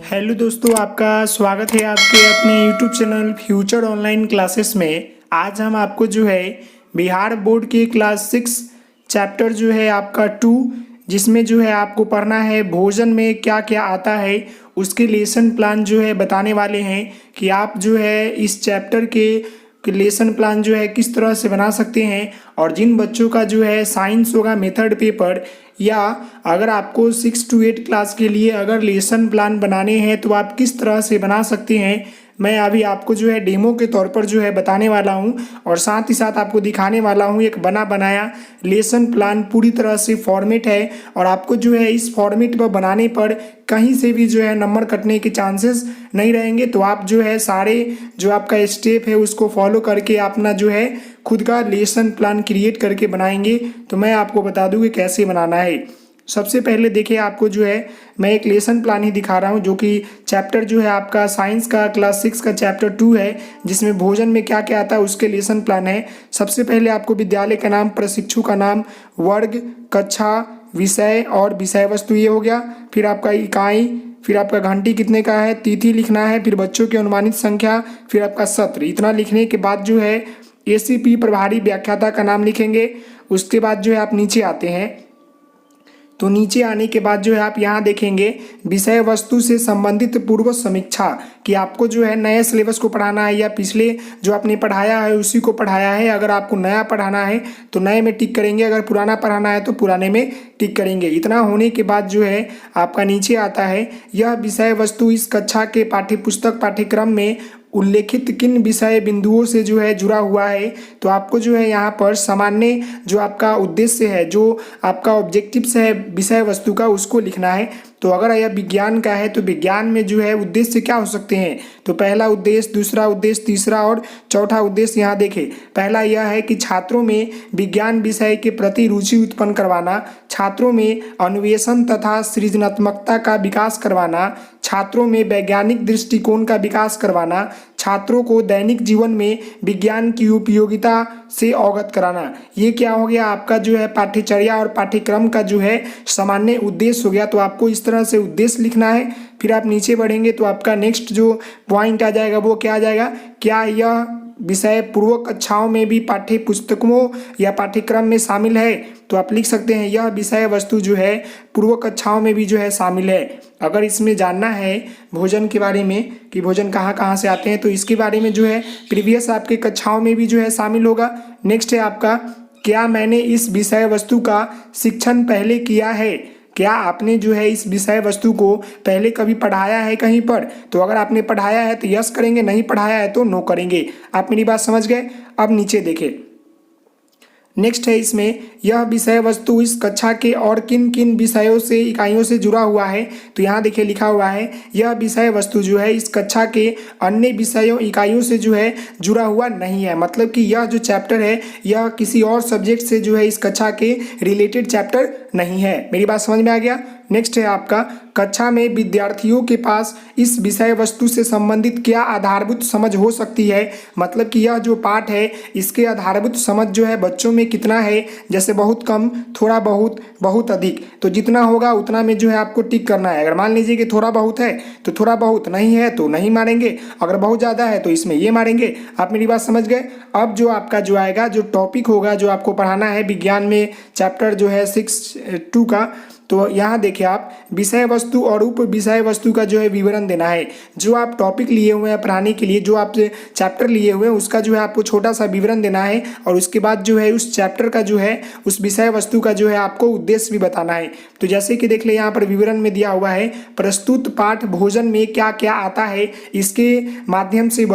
Hello दोस्तों, आपका स्वागत है आपके अपने YouTube channel future online classes में। आज हम आपको जो है बिहार बोर्ड के क्लास 6 चैप्टर जो है आपका 2, जिसमें जो है आपको पढ़ना है भोजन में क्या क्या आता है, उसके लेसन प्लान जो है बताने वाले हैं कि आप जो है इस चैप्टर के लेसन प्लान जो है किस तरह से बना सकते हैं। और जिन बच्चों का जो है साइंस होगा मेथड पेपर, या अगर आपको 6 to 8 क्लास के लिए अगर लेसन प्लान बनाने हैं तो आप किस तरह से बना सकते हैं, मैं अभी आपको जो है डेमो के तौर पर जो है बताने वाला हूं। और साथ ही साथ आपको दिखाने वाला हूं एक बना बनाया लेसन प्लान, पूरी तरह से फॉर्मेट है। और आपको जो है इस फॉर्मेट पर बनाने पर कहीं से भी जो है नंबर कटने के चांसेस नहीं रहेंगे। तो आप जो है सारे जो आपका स्टेप है उसको फॉलो करके अपना जो है खुद का लेसन प्लान क्रिएट करके बनाएंगे। तो मैं आपको बता दूँ कि कैसे बनाना है। सबसे पहले देखिए, आपको जो है मैं एक लेसन प्लान ही दिखा रहा हूँ, जो कि चैप्टर जो है आपका साइंस का क्लास 6 का चैप्टर 2 है, जिसमें भोजन में क्या क्या आता है उसके लेसन प्लान है। सबसे पहले आपको विद्यालय का नाम, प्रशिक्षु का नाम, वर्ग, कक्षा, विषय और विषय वस्तु, ये हो गया। फिर आपका इकाई, फिर आपका घंटी कितने का है, तिथि लिखना है, फिर बच्चों की अनुमानित संख्या, फिर आपका सत्र। इतना लिखने के बाद जो है एसीपी प्रभारी व्याख्याता का नाम लिखेंगे। उसके बाद जो है आप नीचे आते हैं, तो नीचे आने के बाद जो है आप यहाँ देखेंगे विषय वस्तु से संबंधित पूर्व समीक्षा, कि आपको जो है नए सिलेबस को पढ़ाना है या पिछले जो आपने पढ़ाया है उसी को पढ़ाया है। अगर आपको नया पढ़ाना है तो नए में टिक करेंगे, अगर पुराना पढ़ाना है तो पुराने में टिक करेंगे। इतना होने के बाद जो है आपका नीचे आता है, यह विषय वस्तु इस कक्षा के पाठ्यपुस्तक पाठ्यक्रम में उल्लेखित किन विषय बिंदुओं से जो है जुड़ा हुआ है। तो आपको जो है यहाँ पर सामान्य जो आपका उद्देश्य है, जो आपका ऑब्जेक्टिव्स है विषय वस्तु का, उसको लिखना है। तो अगर यह विज्ञान का है तो विज्ञान में जो है उद्देश्य क्या हो सकते हैं, तो पहला उद्देश्य, दूसरा उद्देश्य, तीसरा और चौथा उद्देश्य यहाँ देखें। पहला यह है कि छात्रों में विज्ञान विषय के प्रति रुचि उत्पन्न करवाना, छात्रों में अन्वेषण तथा सृजनात्मकता का विकास करवाना, छात्रों में वैज्ञानिक दृष्टिकोण का विकास करवाना, छात्रों को दैनिक जीवन में विज्ञान की उपयोगिता से अवगत कराना। ये क्या हो गया आपका जो है पाठ्यचर्या और पाठ्यक्रम का जो है सामान्य उद्देश्य हो गया। तो आपको इस तरह से उद्देश्य लिखना है। फिर आप नीचे बढ़ेंगे तो आपका नेक्स्ट जो पॉइंट आ जाएगा वो क्या आ जाएगा, क्या यह विषय पूर्व कक्षाओं में भी पाठ्य पुस्तकों या पाठ्यक्रम में शामिल है। तो आप लिख सकते हैं यह विषय वस्तु जो है पूर्व कक्षाओं में भी जो है शामिल है। अगर इसमें जानना है भोजन के बारे में कि भोजन कहाँ कहाँ से आते हैं, तो इसके बारे में जो है प्रीवियस आपके कक्षाओं में भी जो है शामिल होगा। नेक्स्ट है आपका, क्या मैंने इस विषय वस्तु का शिक्षण पहले किया है, क्या आपने जो है इस विषय वस्तु को पहले कभी पढ़ाया है कहीं पर। तो अगर आपने पढ़ाया है तो यस करेंगे, नहीं पढ़ाया है तो नो करेंगे। आप मेरी बात समझ गए। अब नीचे देखें, नेक्स्ट है इसमें, यह विषय वस्तु इस कक्षा के और किन किन विषयों से इकाइयों से जुड़ा हुआ है। तो यहाँ देखिए लिखा हुआ है यह विषय वस्तु जो है इस कक्षा के अन्य विषयों इकाइयों से जो है जुड़ा हुआ नहीं है। मतलब कि यह जो चैप्टर है यह किसी और सब्जेक्ट से जो है इस कक्षा के रिलेटेड चैप्टर नहीं है। मेरी बात समझ में आ गया। नेक्स्ट है आपका, कक्षा में विद्यार्थियों के पास इस विषय वस्तु से संबंधित क्या आधारभूत समझ हो सकती है। मतलब कि यह जो पाठ है इसके आधारभूत समझ जो है बच्चों में कितना है, जैसे बहुत कम, थोड़ा बहुत, बहुत अधिक। तो जितना होगा उतना में जो है आपको टिक करना है। अगर मान लीजिए कि थोड़ा बहुत है तो थोड़ा बहुत, नहीं है तो नहीं मारेंगे, अगर बहुत ज़्यादा है तो इसमें ये मारेंगे। आप मेरी बात समझ गए। अब जो आपका जो आएगा जो टॉपिक होगा जो आपको पढ़ाना है विज्ञान में चैप्टर जो है 6.2 का, तो यहाँ देखिए आप विषय वस्तु और उप विषय वस्तु का जो है विवरण देना है। जो आप टॉपिक लिए हुए हैं पढ़ाने के लिए, जो आप चैप्टर लिए हुए हैं उसका जो है आपको छोटा सा विवरण देना है। और उसके बाद जो है उस चैप्टर का जो है उस विषय वस्तु का जो है आपको उद्देश्य भी बताना है। तो जैसे कि देख ले यहाँ पर विवरण में दिया हुआ है, प्रस्तुत पाठ भोजन में क्या क्या आता है, इसके माध्यम से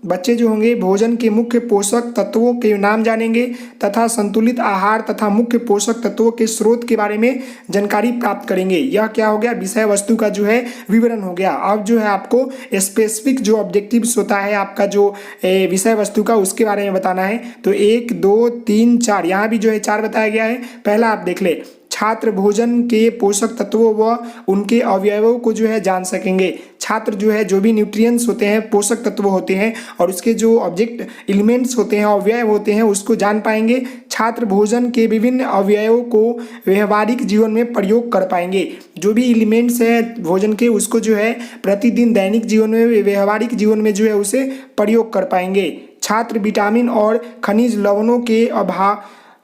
बच्चे जो होंगे भोजन के मुख्य पोषक तत्वों के नाम जानेंगे तथा संतुलित आहार तथा मुख्य पोषक तत्वों के स्रोत के बारे में जानकारी प्राप्त करेंगे। यह क्या हो गया, विषय वस्तु का जो है विवरण हो गया। अब जो है आपको स्पेसिफिक जो ऑब्जेक्टिव्स होता है आपका जो विषय वस्तु का, उसके बारे में बताना है। तो 1 2 3 4, यहाँ भी जो है 4 बताया गया है। पहला आप देख ले, छात्र भोजन के पोषक तत्वों व उनके अवयवों को जो है जान सकेंगे। छात्र जो है जो भी न्यूट्रिएंट्स होते हैं, पोषक तत्व होते हैं और उसके जो ऑब्जेक्ट एलिमेंट्स होते हैं, अवयव होते हैं, उसको जान पाएंगे। छात्र भोजन के विभिन्न अवयवों को व्यवहारिक जीवन में प्रयोग कर पाएंगे। जो भी एलिमेंट्स है भोजन के, उसको जो है प्रतिदिन दैनिक जीवन में, व्यवहारिक जीवन में जो है उसे प्रयोग कर पाएंगे। छात्र विटामिन और खनिज लवणों के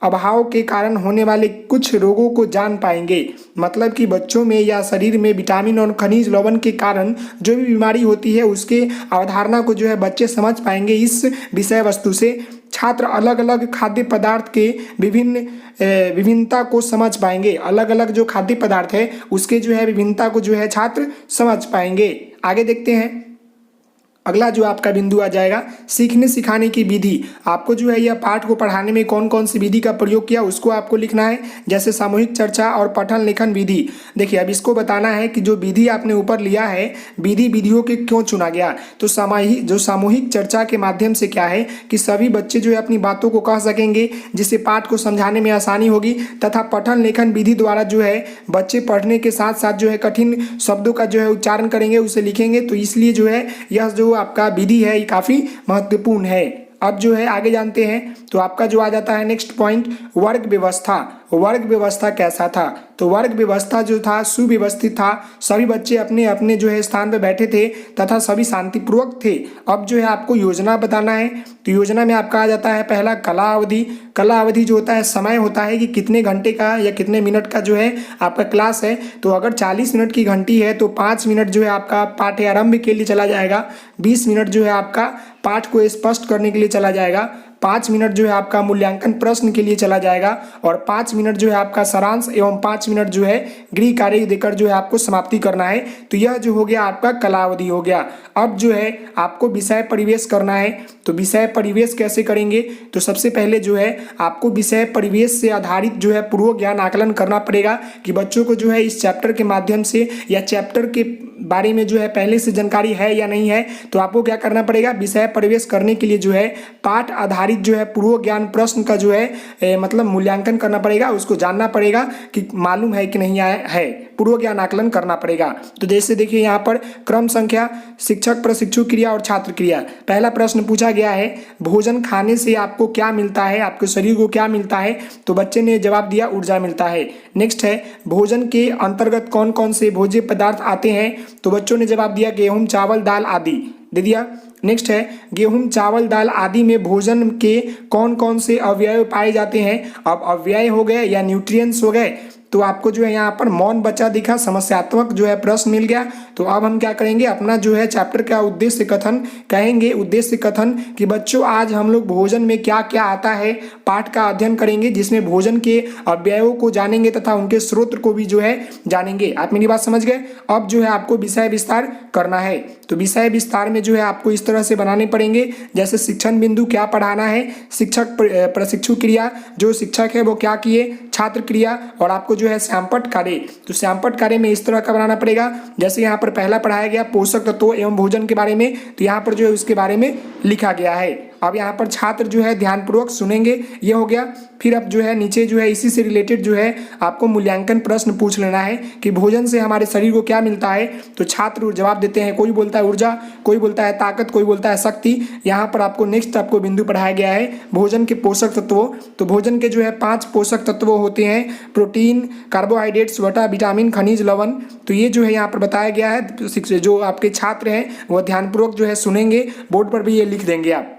अभाव के कारण होने वाले कुछ रोगों को जान पाएंगे। मतलब कि बच्चों में या शरीर में विटामिन और खनिज लवण के कारण जो भी बीमारी होती है उसके अवधारणा को जो है बच्चे समझ पाएंगे इस विषय वस्तु से। छात्र अलग अलग खाद्य पदार्थ के विभिन्नता को समझ पाएंगे। अलग अलग जो खाद्य पदार्थ है उसके जो है विभिन्नता को जो है छात्र समझ पाएंगे। आगे देखते हैं, अगला जो आपका बिंदु आ जाएगा सीखने सिखाने की विधि। आपको जो है यह पाठ को पढ़ाने में कौन कौन सी विधि का प्रयोग किया उसको आपको लिखना है, जैसे सामूहिक चर्चा और पठन लेखन विधि। देखिए अब इसको बताना है कि जो विधि आपने ऊपर लिया है, विधियों के क्यों चुना गया। तो सामूहिक चर्चा के माध्यम से क्या है कि सभी बच्चे जो है अपनी बातों को कह सकेंगे, जिससे पाठ को समझाने में आसानी होगी। तथा पठन लेखन विधि द्वारा जो है बच्चे पढ़ने के साथ साथ जो है कठिन शब्दों का जो है उच्चारण करेंगे, उसे लिखेंगे। तो इसलिए जो है यह जो आपका विधि है ये काफी महत्वपूर्ण है। अब जो है आगे जानते हैं, तो आपका जो आ जाता है नेक्स्ट पॉइंट, वर्ग व्यवस्था। वर्ग व्यवस्था कैसा था। तो वर्ग व्यवस्था जो था सुव्यवस्थित था। सभी बच्चे अपने अपने जो है स्थान पर बैठे थे तथा सभी शांतिपूर्वक थे। अब जो है आपको योजना बताना है। तो योजना में आपका आ जाता है पहला कला अवधि। कला अवधि जो होता है समय होता है कि कितने घंटे का या कितने मिनट का जो है आपका क्लास है। तो अगर 40 मिनट की घंटी है तो 5 मिनट जो है आपका पाठ्यारंभ के लिए चला जाएगा, 20 मिनट जो है आपका पाठ को स्पष्ट करने के लिए चला जाएगा, 5 मिनट जो है आपका मूल्यांकन प्रश्न के लिए चला जाएगा और 5 मिनट जो है आपका सारांश एवं 5 मिनट जो है गृह कार्य देकर जो है आपको समाप्ति करना है। तो यह जो हो गया आपका कलावधि हो गया। अब जो है आपको विषय परिवेश करना है। तो विषय परिवेश कैसे करेंगे। तो सबसे पहले जो है आपको विषय परिवेश से आधारित जो है पूर्व ज्ञान आकलन करना पड़ेगा कि बच्चों को जो है इस चैप्टर के माध्यम से या चैप्टर के बारे में जो है पहले से जानकारी है या नहीं है। तो आपको क्या करना पड़ेगा, विषय परिवेश करने के लिए जो है पाठ आधारित जो है पूर्व ज्ञान प्रश्न का जो है मतलब मूल्यांकन करना पड़ेगा। उसको जानना पड़ेगा कि मालूम है कि नहीं आया है, पूर्व ज्ञान आकलन करना पड़ेगा। तो जैसे देखिए यहाँ पर क्रम संख्या, शिक्षक प्रशिक्षु क्रिया और छात्र क्रिया। पहला प्रश्न पूछा गया है भोजन खाने से आपको क्या मिलता है, आपके शरीर को क्या मिलता है। तो बच्चे ने जवाब दिया ऊर्जा मिलता है। नेक्स्ट है भोजन के अंतर्गत कौन कौन से भोज्य पदार्थ आते हैं। तो बच्चों ने जवाब दिया गेहूं, चावल, दाल आदि दे दिया। नेक्स्ट है गेहूं, चावल, दाल आदि में भोजन के कौन कौन से अवयव पाए जाते हैं। अब अवयव हो गए या न्यूट्रिएंट्स हो गए। तो आपको जो है यहाँ पर मौन बच्चा दिखा, समस्यात्मक जो है प्रश्न मिल गया। तो अब हम क्या करेंगे, अपना जो है चैप्टर का उद्देश्य कथन कहेंगे। उद्देश्य कथन कि बच्चों आज हम लोग भोजन में क्या क्या आता है पाठ का अध्ययन करेंगे, जिसमें भोजन के अवयवों को जानेंगे तथा उनके स्रोत को भी जो है जानेंगे। आप मेरी बात समझ गए। अब जो है आपको विषय विस्तार करना है। तो विषय विस्तार में जो है आपको इस तरह से बनाने पड़ेंगे, जैसे शिक्षण बिंदु क्या पढ़ाना है, शिक्षक प्रशिक्षु क्रिया जो शिक्षक है वो क्या किए, छात्र क्रिया और आपको जो है श्यामपट्ट कार्य। तो श्यामपट्ट कार्य में इस तरह का बनाना पड़ेगा, जैसे यहाँ पर पहला पढ़ाया गया पोषक तत्वों एवं भोजन के बारे में, तो यहाँ पर जो है उसके बारे में लिखा गया है। अब यहाँ पर छात्र जो है ध्यानपूर्वक सुनेंगे, ये हो गया। फिर अब जो है नीचे जो है इसी से रिलेटेड जो है आपको मूल्यांकन प्रश्न पूछ लेना है कि भोजन से हमारे शरीर को क्या मिलता है। तो छात्र जवाब देते हैं, कोई बोलता है ऊर्जा, कोई बोलता है ताकत, कोई बोलता है शक्ति। यहाँ पर आपको नेक्स्ट आपको बिंदु पढ़ाया गया है भोजन के पोषक तत्वों। तो भोजन के जो है 5 पोषक तत्व होते हैं, प्रोटीन, कार्बोहाइड्रेट्स, वसा, विटामिन, खनिज, लवण। तो ये जो है यहाँ पर बताया गया है। जो आपके छात्र हैं वह ध्यानपूर्वक जो है सुनेंगे, बोर्ड पर भी ये लिख देंगे आप।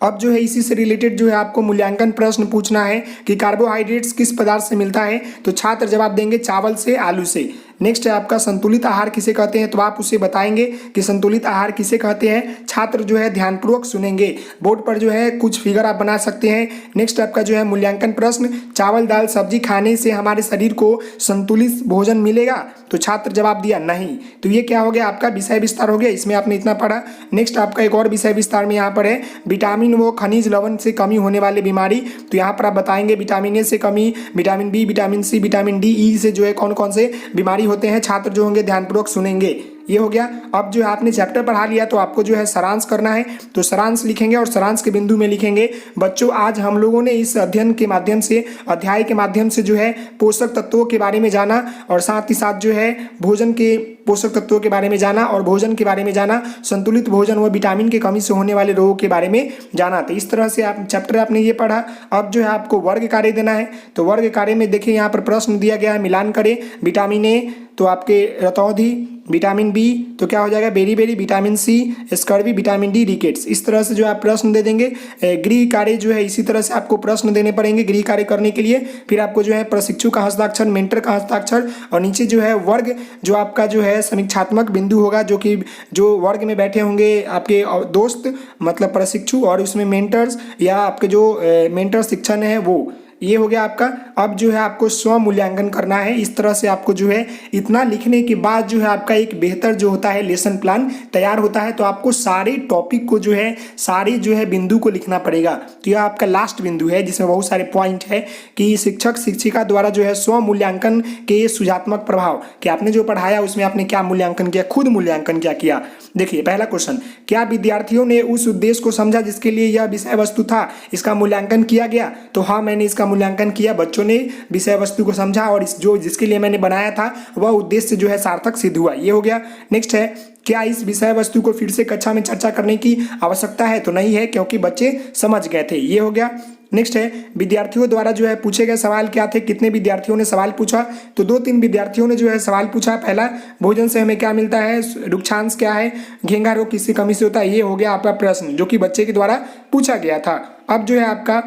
अब जो है इसी से रिलेटेड जो है आपको मूल्यांकन प्रश्न पूछना है कि कार्बोहाइड्रेट्स किस पदार्थ से मिलता है। तो छात्र जवाब देंगे चावल से, आलू से। नेक्स्ट है आपका संतुलित आहार किसे कहते हैं। तो आप उसे बताएंगे कि संतुलित आहार किसे कहते हैं। छात्र जो है ध्यानपूर्वक सुनेंगे, बोर्ड पर जो है कुछ फिगर आप बना सकते हैं। नेक्स्ट आपका जो है मूल्यांकन प्रश्न, चावल, दाल, सब्जी खाने से हमारे शरीर को संतुलित भोजन मिलेगा। तो छात्र जवाब दिया नहीं। तो ये क्या हो गया, आपका विषय विस्तार हो गया, इसमें आपने इतना पढ़ा। नेक्स्ट आपका एक और विषय विस्तार में यहाँ पर है विटामिन व खनिज लवण से कमी होने वाली बीमारी। तो यहाँ पर आप बताएंगे विटामिन ए से कमी, vitamin B, vitamin C, vitamin D, E से जो है कौन कौन से बीमारी होते हैं। छात्र जो होंगे ध्यानपूर्वक सुनेंगे। ये हो गया। अब जो है आपने चैप्टर पढ़ा लिया तो आपको जो है सारांश करना है, तो सारांश लिखेंगे और सारांश के बिंदु में लिखेंगे बच्चों आज हम लोगों ने इस अध्ययन के माध्यम से, अध्याय के माध्यम से जो है पोषक तत्वों के बारे में जाना और साथ ही साथ जो है भोजन के पोषक तत्वों के बारे में जाना और भोजन के बारे में जाना, संतुलित भोजन व विटामिन की कमी से होने वाले रोगों के बारे में जाना। तो इस तरह से आप चैप्टर आपने ये पढ़ा। अब जो है आपको वर्ग कार्य देना है, तो वर्ग कार्य में देखिए यहाँ पर प्रश्न दिया गया है, मिलान करें विटामिन ए तो आपके रतौंधी, विटामिन बी तो क्या हो जाएगा बेरी, vitamin C scurvy, vitamin D rickets. इस तरह से जो आप प्रश्न दे देंगे। गृह कार्य जो है इसी तरह से आपको प्रश्न देने पड़ेंगे गृह कार्य करने के लिए। फिर आपको जो है प्रशिक्षु का हस्ताक्षर, मेंटर का हस्ताक्षर और नीचे जो है वर्ग जो आपका जो है समीक्षात्मक बिंदु होगा, जो कि जो वर्ग में बैठे होंगे आपके दोस्त मतलब प्रशिक्षु और उसमें मेंटर्स या आपके जो मेंटर शिक्षण है वो, ये हो गया आपका। अब जो है आपको स्व मूल्यांकन करना है। इस तरह से आपको जो है इतना लिखने के बाद जो है आपका एक बेहतर जो होता है लेसन प्लान तैयार होता है। तो आपको सारे टॉपिक को जो है, सारे जो है बिंदु को लिखना पड़ेगा। तो यह आपका लास्ट बिंदु है जिसमें बहुत सारे पॉइंट है कि शिक्षक शिक्षिका द्वारा जो है स्व मूल्यांकन के सुझात्मक प्रभाव, कि आपने जो पढ़ाया उसमें आपने क्या मूल्यांकन किया, खुद मूल्यांकन क्या किया। देखिए पहला क्वेश्चन, क्या विद्यार्थियों ने उस उद्देश्य को समझा जिसके लिए यह विषय वस्तु था, इसका मूल्यांकन किया गया। तो हाँ, मैंने इसका मूल्यांकन किया, बच्चों ने विषय वस्तु को समझा और इस जो जिसके लिए मैंने बनाया था वह उद्देश्य जो है सार्थक सिद्ध हुआ। ये हो गया। नेक्स्ट है, क्या इस विषय वस्तु को फिर से कक्षा में चर्चा करने की आवश्यकता है। तो नहीं है क्योंकि बच्चे समझ गए थे। ये हो गया। नेक्स्ट है, विद्यार्थियों द्वारा जो है पूछे गए सवाल क्या थे, कितने विद्यार्थियों ने सवाल पूछा। तो 2-3 विद्यार्थियों ने जो है सवाल पूछा। पहला, भोजन से हमें क्या मिलता है, रुक्षांश क्या है, घेंघा रोग किसकी कमी से होता है। ये हो गया आपका प्रश्न जो कि बच्चे के द्वारा पूछा गया था। अब जो है आपका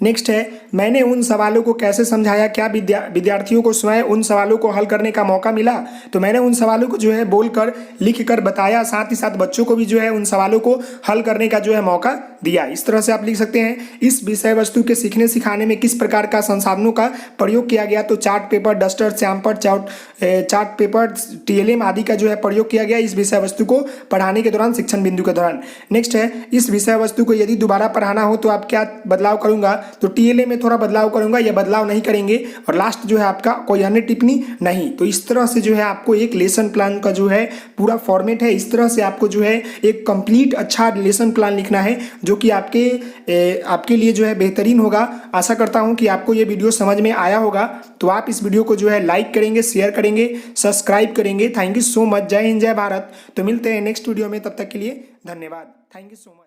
नेक्स्ट है, मैंने उन सवालों को कैसे समझाया, क्या विद्यार्थियों को स्वयं उन सवालों को हल करने का मौका मिला। तो मैंने उन सवालों को जो है बोलकर लिख कर बताया, साथ ही साथ बच्चों को भी जो है उन सवालों को हल करने का जो है मौका दिया। इस तरह से आप लिख सकते हैं। इस विषय वस्तु के सीखने सिखाने में किस प्रकार का संसाधनों का प्रयोग किया गया। तो चार्ट पेपर, डस्टर, श्यामपट, चार्ट पेपर, TLM आदि का जो है प्रयोग किया गया इस विषय वस्तु को पढ़ाने के दौरान, शिक्षण बिंदु के दौरान। नेक्स्ट है, इस विषय वस्तु को यदि दोबारा पढ़ाना हो तो आप क्या बदलाव करूंगा। तो TLA में थोड़ा बदलाव करूंगा, या बदलाव नहीं करेंगे। और लास्ट जो है आपका कोई अन्य टिप्पणी नहीं। तो इस तरह से जो है आपको एक लेसन प्लान का जो है पूरा फॉर्मेट है। इस तरह से आपको जो है एक कंप्लीट अच्छा लेसन प्लान लिखना है जो कि आपके लिए जो है बेहतरीन होगा। आशा करता हूं कि आपको ये वीडियो समझ में आया होगा। तो आप इस वीडियो को जो है लाइक करेंगे, शेयर करेंगे, सब्सक्राइब करेंगे। Thank you so much. जय हिंद, जय भारत। तो मिलते हैं नेक्स्ट वीडियो में, तब तक के लिए धन्यवाद। Thank you so much.